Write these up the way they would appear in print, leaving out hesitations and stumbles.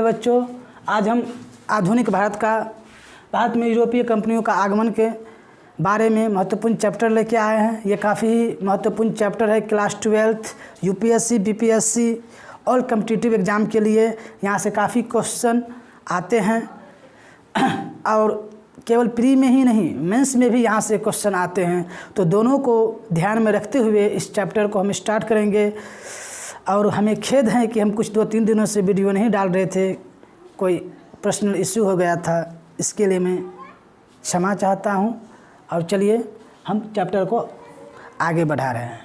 बच्चों, आज हम आधुनिक भारत में यूरोपीय कंपनियों का आगमन के बारे में महत्वपूर्ण चैप्टर लेके आए हैं। ये काफ़ी महत्वपूर्ण चैप्टर है। क्लास 12 यूपीएससी, बीपीएससी और कॉम्पिटिटिव एग्ज़ाम के लिए यहाँ से काफ़ी क्वेश्चन आते हैं और केवल प्री में ही नहीं, मेंस में भी यहाँ से क्वेश्चन आते हैं। तो दोनों को ध्यान में रखते हुए इस चैप्टर को हम स्टार्ट करेंगे। और हमें खेद है कि हम कुछ 2-3 दिनों से वीडियो नहीं डाल रहे थे, कोई पर्सनल इश्यू हो गया था, इसके लिए मैं क्षमा चाहता हूँ। और चलिए हम चैप्टर को आगे बढ़ा रहे हैं।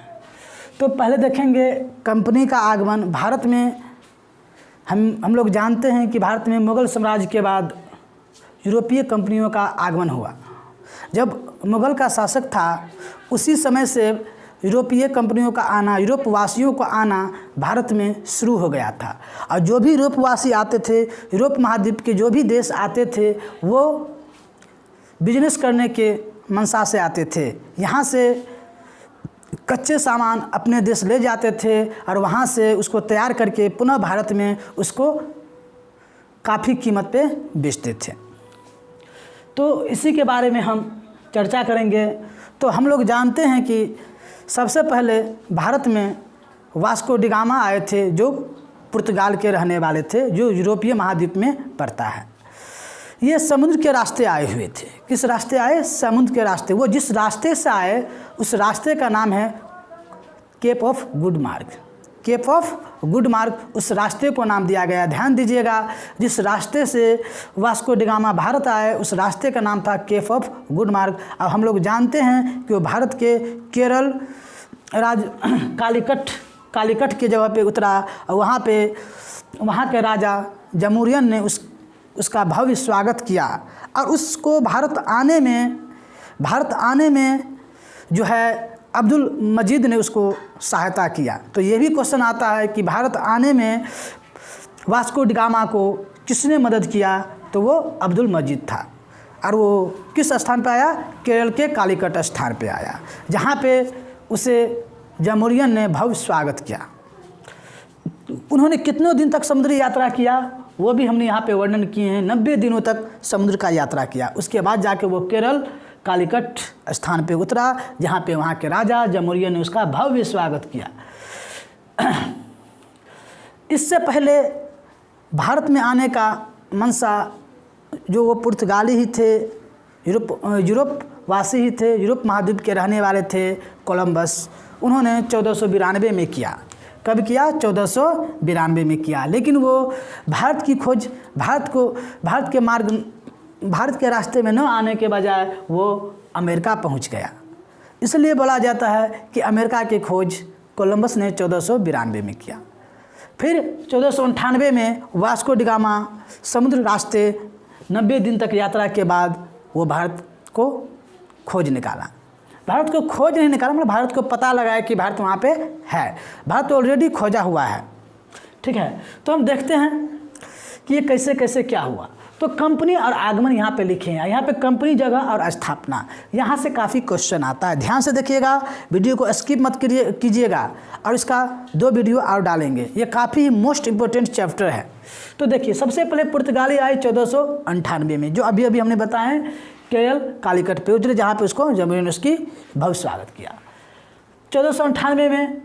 तो पहले देखेंगे कंपनी का आगमन। भारत में हम लोग जानते हैं कि भारत में मुग़ल साम्राज्य के बाद यूरोपीय कंपनियों का आगमन हुआ। जब मुग़ल का शासक था उसी समय से यूरोपीय कंपनियों का आना, यूरोप वासियों को आना भारत में शुरू हो गया था। और जो भी यूरोप वासी आते थे, यूरोप महाद्वीप के जो भी देश आते थे, वो बिजनेस करने के मंशा से आते थे। यहाँ से कच्चे सामान अपने देश ले जाते थे और वहाँ से उसको तैयार करके पुनः भारत में उसको काफ़ी कीमत पे बेचते थे। तो इसी के बारे में हम चर्चा करेंगे। तो हम लोग जानते हैं कि सबसे पहले भारत में वास्को डी गामा आए थे, जो पुर्तगाल के रहने वाले थे, जो यूरोपीय महाद्वीप में पड़ता है। ये समुद्र के रास्ते आए हुए थे। किस रास्ते आए? समुद्र के रास्ते। वो जिस रास्ते से आए उस रास्ते का नाम है केप ऑफ गुड मार्ग। केप ऑफ गुड मार्ग, उस रास्ते को नाम दिया गया। ध्यान दीजिएगा, जिस रास्ते से वास्को डी गामा भारत आए उस रास्ते का नाम था केप ऑफ गुड मार्ग। अब हम लोग जानते हैं कि वो भारत के केरल कालीकट की जगह पे उतरा और वहाँ के राजा जमूरियन ने उसका भव्य स्वागत किया। और उसको भारत आने में जो है अब्दुल मजीद ने उसको सहायता किया। तो ये भी क्वेश्चन आता है कि भारत आने में वास्को डी गामा को किसने मदद किया? तो वो अब्दुल मजीद था। और वो किस स्थान पे आया? केरल के कालीकट स्थान पे आया, जहाँ पे उसे जमूरियन ने भव्य स्वागत किया। उन्होंने कितनों दिन तक समुद्री यात्रा किया वो भी हमने यहाँ पे वर्णन किए हैं। 90 दिनों तक समुद्र का यात्रा किया। उसके बाद जाके वो केरल कालीकट स्थान पे उतरा, जहाँ पे वहाँ के राजा जमूरियन ने उसका भव्य स्वागत किया। इससे पहले भारत में आने का मंशा जो वो पुर्तगाली ही थे, यूरोप वासी ही थे, यूरोप महाद्वीप के रहने वाले थे, कोलंबस। उन्होंने 1492 में किया। कब किया? 1492 में किया। लेकिन वो भारत की खोज, भारत के रास्ते में न आने के बजाय वो अमेरिका पहुंच गया। इसलिए बोला जाता है कि अमेरिका की खोज कोलंबस ने 1492 में किया। फिर 1498 में वास्को डी गामा समुद्र रास्ते 90 दिन तक यात्रा के बाद वो भारत को खोज निकाला। भारत को खोज नहीं निकाला, मतलब भारत को पता लगाया कि भारत वहाँ पे है। भारत ऑलरेडी खोजा हुआ है। ठीक है, तो हम देखते हैं कि ये कैसे कैसे क्या हुआ। तो कंपनी और आगमन यहाँ पे लिखे हैं। यहाँ पे कंपनी, जगह और स्थापना, यहाँ से काफ़ी क्वेश्चन आता है। ध्यान से देखिएगा, वीडियो को स्किप मत कीजिएगा। और इसका 2 वीडियो और डालेंगे। ये काफ़ी मोस्ट इम्पोर्टेंट चैप्टर है। तो देखिए, सबसे पहले पुर्तगाली आए 1498 में, जो अभी हमने बताया केरल कालीकट पे उतरे, जहाँ पे उसको जमूरियन ने उसकी भव्य स्वागत किया। 1498 में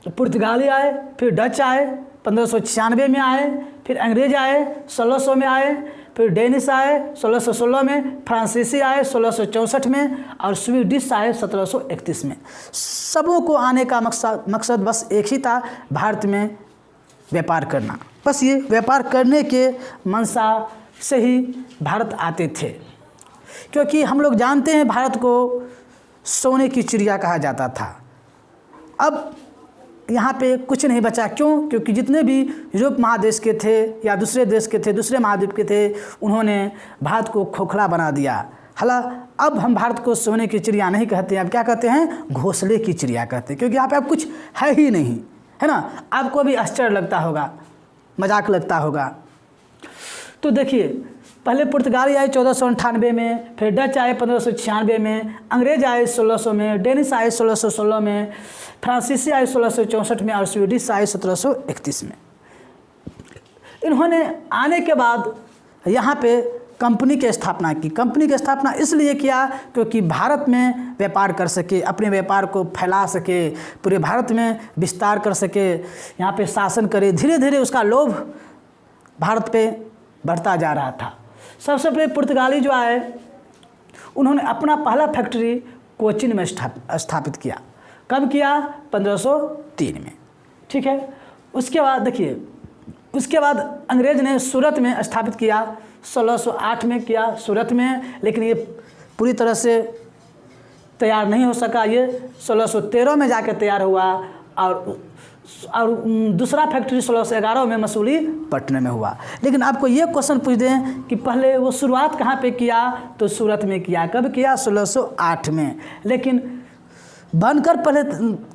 पुर्तगाली आए, फिर डच आए, 1596 में आए, फिर अंग्रेज आए, 1600 में आए, फिर डेनिश आए 1616 में, फ्रांसीसी आए 1664 में और स्वीडिश आए 1731 में। सबों को आने का मकसद बस एक ही था, भारत में व्यापार करना। बस ये व्यापार करने के मंशा से ही भारत आते थे। क्योंकि हम लोग जानते हैं भारत को सोने की चिड़िया कहा जाता था। अब यहाँ पे कुछ नहीं बचा। क्यों? क्योंकि जितने भी यूरोप महादेश के थे या दूसरे देश के थे, दूसरे महाद्वीप के थे, उन्होंने भारत को खोखला बना दिया। हालांकि अब हम भारत को सोने की चिड़िया नहीं कहते हैं, अब क्या कहते हैं? घोंसले की चिड़िया कहते हैं। क्योंकि यहाँ पे अब कुछ है ही नहीं, है ना। आपको भी आश्चर्य लगता होगा, मजाक लगता होगा। तो देखिए, पहले पुर्तगाली आए 1498 में, फिर डच आए 1596 में, अंग्रेज आए 1600 में, डेनिश आए 1616 में, फ्रांसीसी आए 1664 में और स्वीडिश आए 1731 में। इन्होंने आने के बाद यहाँ पे कंपनी की स्थापना की। कंपनी की स्थापना इसलिए किया क्योंकि भारत में व्यापार कर सके, अपने व्यापार को फैला सके, पूरे भारत में विस्तार कर सके, यहाँ पे शासन करे। धीरे धीरे उसका लोभ भारत पे बढ़ता जा रहा था। सबसे पहले पुर्तगाली जो आए उन्होंने अपना पहला फैक्ट्री कोचीन में स्थापित किया। कब किया? 1503 में। ठीक है। उसके बाद देखिए, उसके बाद अंग्रेज़ ने सूरत में स्थापित किया। 1608 में किया सूरत में, लेकिन ये पूरी तरह से तैयार नहीं हो सका। ये 1613 में जाकर तैयार हुआ और दूसरा फैक्ट्री 1611 में मसूलीपट्टनम में हुआ। लेकिन आपको ये क्वेश्चन पूछ दें कि पहले वो शुरुआत कहाँ पे किया, तो सूरत में किया। कब किया? 1608 में। लेकिन बनकर पहले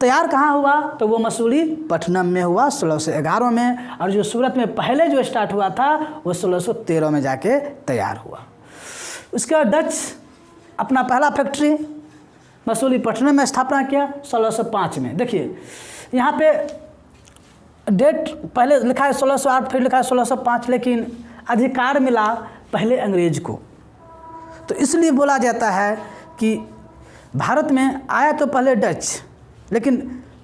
तैयार कहाँ हुआ, तो वो मसूलीपट्टनम में हुआ 1611 में। और जो सूरत में पहले जो स्टार्ट हुआ था वो 1613 में जाके तैयार हुआ। उसके बाद डच अपना पहला फैक्ट्री मसूलीपट्टनम में स्थापना किया 1605 में। देखिए यहाँ पे डेट पहले लिखा है 1608, फिर लिखा है 1605, लेकिन अधिकार मिला पहले अंग्रेज को। तो इसलिए बोला जाता है कि भारत में आया तो पहले डच, लेकिन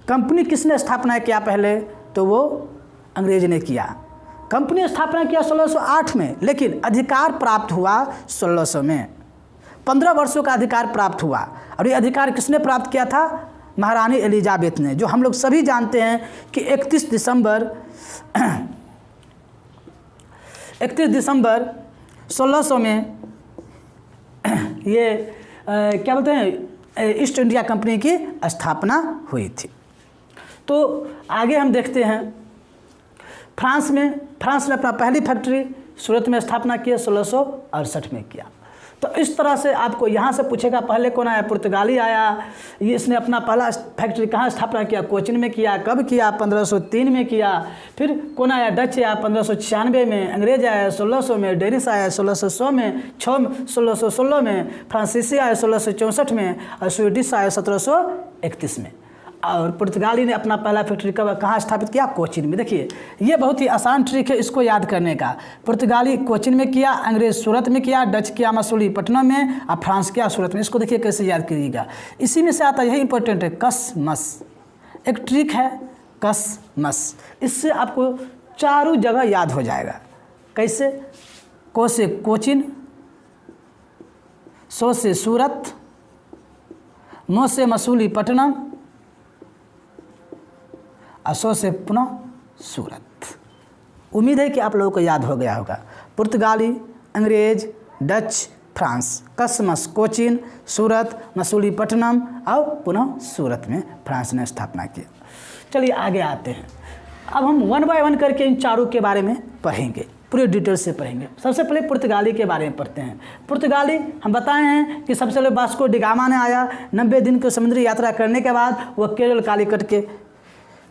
कंपनी किसने स्थापना किया पहले, तो वो अंग्रेज ने किया। कंपनी स्थापना किया 1608 में, लेकिन अधिकार प्राप्त हुआ 1600 में। 15 वर्षों का अधिकार प्राप्त हुआ। और ये अधिकार किसने प्राप्त किया था? महारानी एलिजाबेथ ने, जो हम लोग सभी जानते हैं कि 31 दिसंबर 1600 में ये क्या बोलते हैं, ईस्ट इंडिया कंपनी की स्थापना हुई थी। तो आगे हम देखते हैं फ्रांस ने अपना पहली फैक्ट्री सूरत में स्थापना की 1668 में किया। तो इस तरह से आपको यहाँ से पूछेगा पहले कौन आया? पुर्तगाली आया। ये इसने अपना पहला फैक्ट्री कहाँ स्थापना किया? कोचीन में किया। कब किया? 1503 में किया। फिर कौन आया? डच आया 1596 में, अंग्रेज आया 1600 में, डेनिश आया 1600 में, 1616 में, फ्रांसीसी आया 1664 में, और स्वीडिश आया 1731 में। और पुर्तगाली ने अपना पहला फैक्ट्री कहाँ स्थापित किया? कोचीन में। देखिए ये बहुत ही आसान ट्रिक है इसको याद करने का। पुर्तगाली कोचीन में किया, अंग्रेज सूरत में किया, डच किया मसूलीपट्टनम में, और फ्रांस किया सूरत में। इसको देखिए कैसे याद करिएगा। इसी में से आता है, यही इंपॉर्टेंट है, कस मस। एक ट्रिक है कस मस, इससे आपको चारों जगह याद हो जाएगा। कैसे? को से कोचीन, सो से सूरत, मो से मसूलीपट्टनम, असो से पुनः सूरत। उम्मीद है कि आप लोगों को याद हो गया होगा। पुर्तगाली, अंग्रेज, डच, फ्रांस, कसमस कोचीन, सूरत, मसूलीपट्टनम और पुनः सूरत में फ्रांस ने स्थापना की। चलिए आगे आते हैं। अब हम 1 बाय 1 करके इन चारों के बारे में पढ़ेंगे, पूरे डिटेल से पढ़ेंगे। सबसे पहले पुर्तगाली के बारे में पढ़ते हैं। पुर्तगाली हम बताए हैं कि सबसे पहले वास्को डी गामा ने आया। 90 दिन की समुद्री यात्रा करने के बाद वह केरल कालीकट के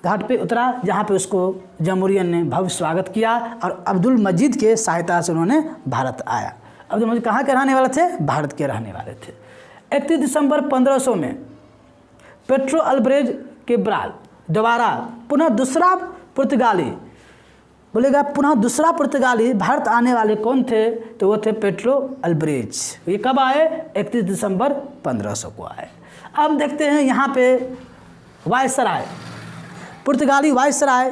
घाट पे उतरा, जहाँ पे उसको जमहूरियन ने भव्य स्वागत किया और अब्दुल मजीद के सहायता से उन्होंने भारत आया। अब्दुल मजीद कहाँ के रहने वाले थे? भारत के रहने वाले थे। 31 दिसंबर 1500 में पेट्रो अल्ब्रेज केब्राल दोबारा पुनः दूसरा पुर्तगाली, बोलेगा पुनः दूसरा पुर्तगाली भारत आने वाले कौन थे? तो वो थे पेट्रो अल्ब्रेज। ये कब आए? 31 दिसंबर 1500 को आए। अब देखते हैं यहाँ पे वायसराय, पुर्तगाली वायसराय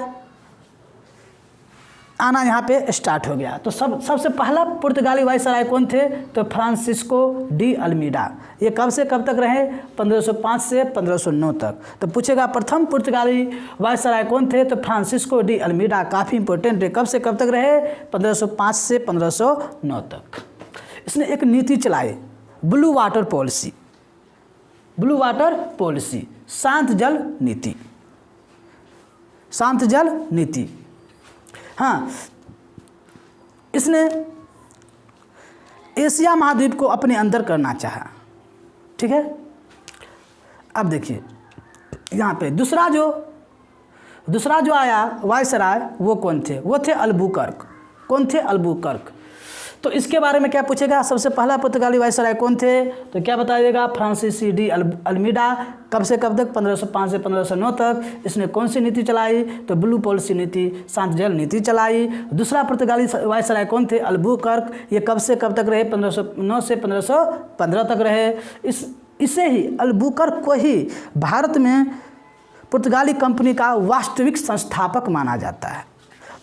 आना यहाँ पे स्टार्ट हो गया। तो सबसे पहला पुर्तगाली वायसराय कौन थे? तो फ्रांसिस्को डी अल्मीडा। ये कब से कब तक रहे? 1505 से 1509 तक। तो पूछेगा प्रथम पुर्तगाली वायसराय कौन थे? तो फ्रांसिस्को डी अल्मीडा। काफ़ी इंपॉर्टेंट है। कब से कब तक रहे? 1505 से 1509 तक। इसने एक नीति चलाई, blue water policy. Blue water policy, शांत जल नीति, शांत जल नीति। हाँ, इसने एशिया महाद्वीप को अपने अंदर करना चाहा। ठीक है। अब देखिए यहाँ पे दूसरा जो आया वायसराय, वो कौन थे? वो थे अल्बुकर्क। कौन थे? अल्बुकर्क। तो इसके बारे में क्या पूछेगा, सबसे पहला पुर्तगाली वायसराय कौन थे, तो क्या बताइएगा, फ्रांसिस डी अल्मीडा। कब से कब तक, 1505 से 1509 तक। इसने कौन सी नीति चलाई, तो ब्लू पॉलिसी नीति, शांत जल नीति चलाई। दूसरा पुर्तगाली वायसराय कौन थे, अल्बुकर्क। ये कब से कब तक रहे, 1509 से 1515 तक रहे। इसे ही अल्बुकर्क को ही भारत में पुर्तगाली कंपनी का वास्तविक संस्थापक माना जाता है।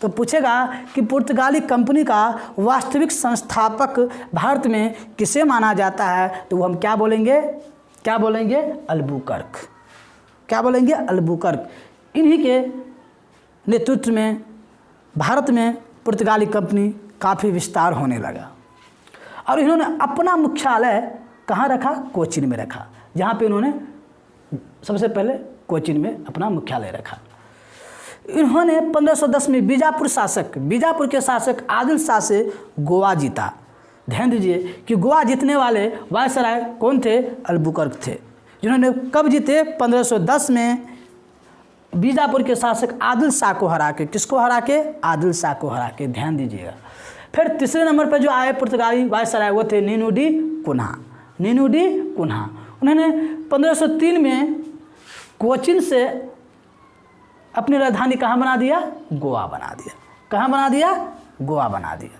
तो पूछेगा कि पुर्तगाली कंपनी का वास्तविक संस्थापक भारत में किसे माना जाता है, तो वो हम क्या बोलेंगे, अल्बुकर्क। क्या बोलेंगे, अल्बुकर्क। इन्हीं के नेतृत्व में भारत में पुर्तगाली कंपनी काफ़ी विस्तार होने लगा और इन्होंने अपना मुख्यालय कहाँ रखा, कोचीन में रखा, जहाँ पे इन्होंने सबसे पहले कोचीन में अपना मुख्यालय रखा। इन्होंने 1510 में बीजापुर के शासक आदिल शाह से गोवा जीता। ध्यान दीजिए कि गोवा जीतने वाले वायसराय कौन थे, अल्बुकर्क थे, जिन्होंने कब जीते, 1510 में बीजापुर के शासक आदिल शाह को हरा के। किसको हरा के, आदिल शाह को हरा के। ध्यान दीजिएगा। फिर तीसरे नंबर पर जो आए पुर्तगाली वायसराय वो थे नीनू डी कुन्हा। उन्होंने 1503 में कोचीन से अपनी राजधानी कहाँ बना दिया, गोवा बना दिया। कहाँ बना दिया, गोवा बना दिया।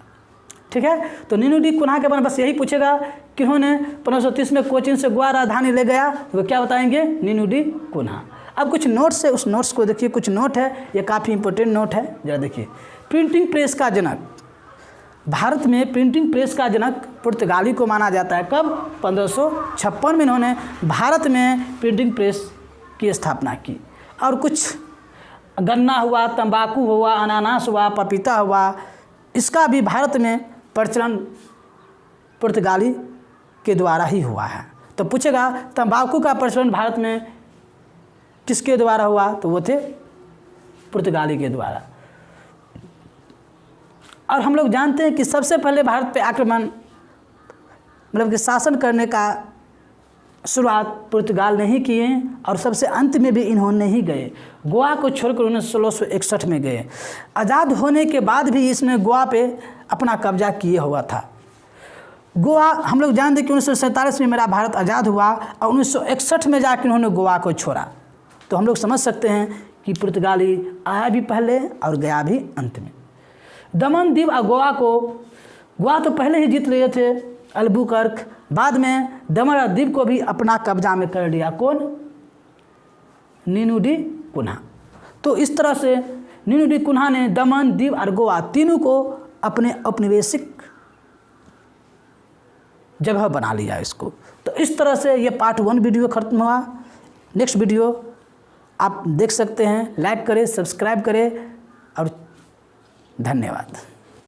ठीक है, तो नीनू डी कुन्हा के बारे में बस यही पूछेगा कि उन्होंने 1530 में कोचीन से गोवा राजधानी ले गया, तो वो क्या बताएंगे, नीनू डी कुन्हा। अब कुछ नोट्स है, उस नोट्स को देखिए, कुछ नोट है, ये काफ़ी इंपॉर्टेंट नोट है, जरा देखिए। प्रिंटिंग प्रेस का जनक, भारत में प्रिंटिंग प्रेस का जनक पुर्तगाली को माना जाता है। कब, 1556 में इन्होंने भारत में प्रिंटिंग प्रेस की स्थापना की। और कुछ गन्ना हुआ, तंबाकू हुआ, अनानास हुआ, पपीता हुआ, इसका भी भारत में प्रचलन पुर्तगाली के द्वारा ही हुआ है। तो पूछेगा तंबाकू का प्रचलन भारत में किसके द्वारा हुआ, तो वो थे पुर्तगाली के द्वारा। और हम लोग जानते हैं कि सबसे पहले भारत पे आक्रमण मतलब कि शासन करने का शुरुआत पुर्तगाल ने ही किए और सबसे अंत में भी इन्होंने ही गए। गोवा को छोड़कर उन्हें 1661 में गए। आज़ाद होने के बाद भी इसने गोवा पे अपना कब्जा किए हुआ था। गोवा हम लोग जानते हैं कि 1947 में मेरा भारत आज़ाद हुआ और 1961 में जाकर उन्होंने गोवा को छोड़ा। तो हम लोग समझ सकते हैं कि पुर्तगाली आया भी पहले और गया भी अंत में। दमन द्वीप और गोवा तो पहले ही जीत लिए थे अल्बुकर्क, बाद में दमन और द्वीप को भी अपना कब्जा में कर लिया। कौन, नीनू डी कुन्हा। तो इस तरह से नीनू डी कुन्हा ने दमन, द्वीप और गोवा तीनों को अपने औपनिवेशिक जगह बना लिया इसको। तो इस तरह से ये पार्ट 1 वीडियो खत्म हुआ। नेक्स्ट वीडियो आप देख सकते हैं, लाइक करें, सब्सक्राइब करें और धन्यवाद।